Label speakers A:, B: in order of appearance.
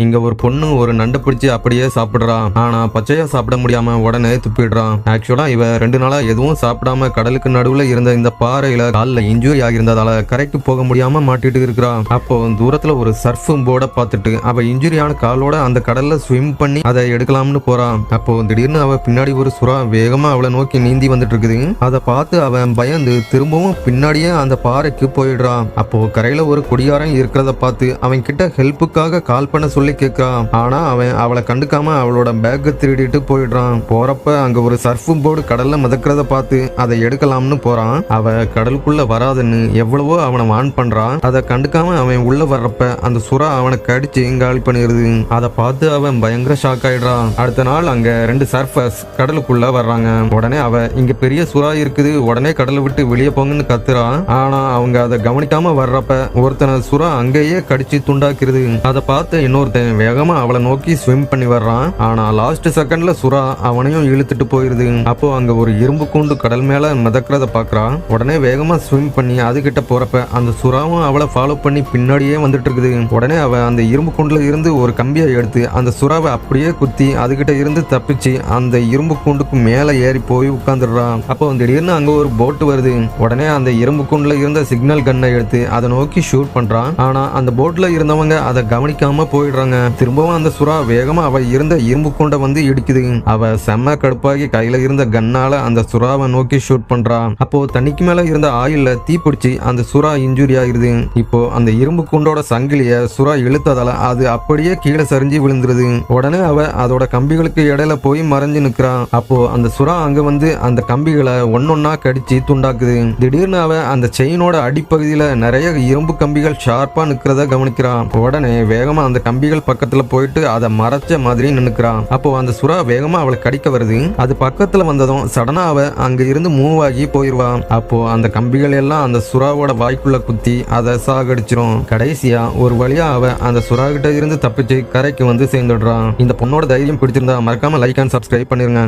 A: இங்க ஒரு பொண்ணு ஒரு நண்டை பிடிச்சி அப்படியே சாப்பிடுறா. ஆனா பச்சையா சாப்பிட முடியாம உடனே துப்பிடுறான். ஆக்சுவலா இவ 2 நாளா எதுவும் சாப்பிடாம கடலுக்கு நடுவுல இருந்த இந்த பாறையில கால்ல இன்ஜுரி ஆகியிருந்ததால கரைக்கு போக முடியாம மாட்டிட்டு இருக்கிறா. அப்போ தூரத்துல ஒரு சர்ஃப் போர்டை பார்த்துட்டு அவ இன்ஜுரியான காலோட அந்த கடல்ல ஸ்விம் பண்ணி அதை எடுக்கலாம்னு போறான். அப்போ திடீர்னு அவ பின்னாடி ஒரு சுறா வேகமா அவளை நோக்கி நீந்தி வந்துட்டு இருக்குது. அதை பார்த்து அவன் பயந்து திரும்பவும் பின்னாடியே அந்த பாறைக்கு போயிடுறான். அப்போ கரையில ஒரு குடியாரன் இருக்கிறத பார்த்து அவன் கிட்ட ஹெல்ப்புக்காக கால் பண்ண சொல்லி கேட்கிறான். ஆனா அவன் அவளை கண்டுக்காம அவளோட பேக்கை திருடிட்டு போயிடுறான். போறப்ப அங்க ஒரு சர்ஃப் போர்டு கடல்ல மிதக்கிறத பார்த்து அதை எடுக்கலாம்னு போறான். அவ கடலுக்குள்ள வராதுன்னு எவ்வளவோ அவனை வான் பண்றான். அதை கண்டுக்காம அவன் உள்ள வர்றப்ப அந்த சுறா அவனை கடிச்சு காலி பண்ணிடுது. அதை பார்த்து அவன் பயங்கர ஷாக் ஆயிடுறான். அடுத்த நாள் அங்க 2 சர்ஃபர்ஸ் கடலுக்குள்ள வர்றாங்க. உடனே அவ இங்க பெரிய சுறா இருக்குது, உடனே கடலை விட்டு வெளியே போங்கன்னு கத்துறான். ஆனா அவங்க அதை கவனிக்காம வர்றப்ப ஒருத்தனை சுறா அங்கேயே கடிச்சு துண்டாக்கிருது. அதை பார்த்து இன்னொருத்தன் வேகமா அவளை நோக்கி ஸ்விம் பண்ணி வர்றான். ஆனா லாஸ்ட் செகண்ட்ல சுறா அவனையும் இழுத்துட்டு போயிருது. அப்போ அங்க ஒரு இரும்பு கூண்டு கடல் மேல மிதக்கிறத பாக்குறான். உடனே வேகமா ஸ்விம் பண்ணி அது கிட்ட போறப்ப அந்த சுறாவும் அவளை ஃபாலோ பண்ணி பின்னாடியே வந்துட்டு இருக்குது. உடனே அவ அந்த இரும்பு கூண்டுல இருந்து ஒரு கம்பியை எடுத்து அந்த சுறாவை அப்படியே குத்தி அதுகிட்ட இருந்து தப்பிச்சு அந்த இரும்பு கூண்டுக்கு மேல ஏறி போய் உட்கார்ந்துடுறான். அப்போ திடீர்னு அங்க ஒரு போட் வருது. உடனே அந்த இரும்பு கூண்டுல இருந்த சிக்னல் கன்னை எடுத்து அதை நோக்கி ஷூட் பண்றான். ஆனா அந்த போட்ல இருந்தவங்க அதை கவனிக்காம போயிடுறாங்க. திரும்பவும் அந்த சுறா வேகமா அவ இருந்த இரும்பு கூண்டை வந்து இடிக்குது. அவ செம்ம கடுப்பாகி கையில இருந்த கன்னால அந்த சுறாவை நோக்கி ஷூட் பண்றான். அப்போ தண்ணிக்கு மேல இருந்த ஆயில்ல தீ பிடிச்சி அந்த சுறா இன்ஜுரி ஆயிருது. இப்போ அந்த இரும்பு கூண்டோட சங்கிலிய சுறா இழுத்ததால அது அப்படியே கீழே சரிஞ்சு விழுந்துருது. உடனே அவ அதோட கம்பிகளுக்கு இடையில போய் மறைஞ்சு நிக்கிறான். அப்போ அந்த சுறா அங்க வந்து அந்த கம்பிகளை ஒன்னொன்னா கடிச்சு துண்டாக்குது. திடீர்னு அவ அந்த செயினோட அடிப்பகுதியில நிறைய இரும்பு கம்பிகள் ஷார்ப்பா நிக்கிறத கவனிக்கிறான். உடனே வேகமா அந்த கம்பிகள் பக்கத்துல போயிட்டு அதை மறைச்ச மாதிரி நின்னுக்கிறான். அப்போ அந்த சுறா வேகமா அவளை கடிக்க வருது. அது பக்கத்துல வந்ததும் சடனா அவ அங்க இருந்து மூவ் ஆகி போயிருவான். அப்போ அந்த கம்பிகள் எல்லாம் அந்த சுறாவோட வாய்க்குள்ள குத்தி அதை சாகடிச்சிரும். கடைசியா ஒரு வழியா அவ அந்த சுறா கிட்ட இருந்து தப்பிச்சு கரைக்கு வந்து சேர்ந்துடுறான். இந்த பொண்ணோட தைரியம் பிடிச்சிருந்தா மறக்காம லைக் அண்ட் சப்ஸ்கிரைப் பண்ணிருங்க.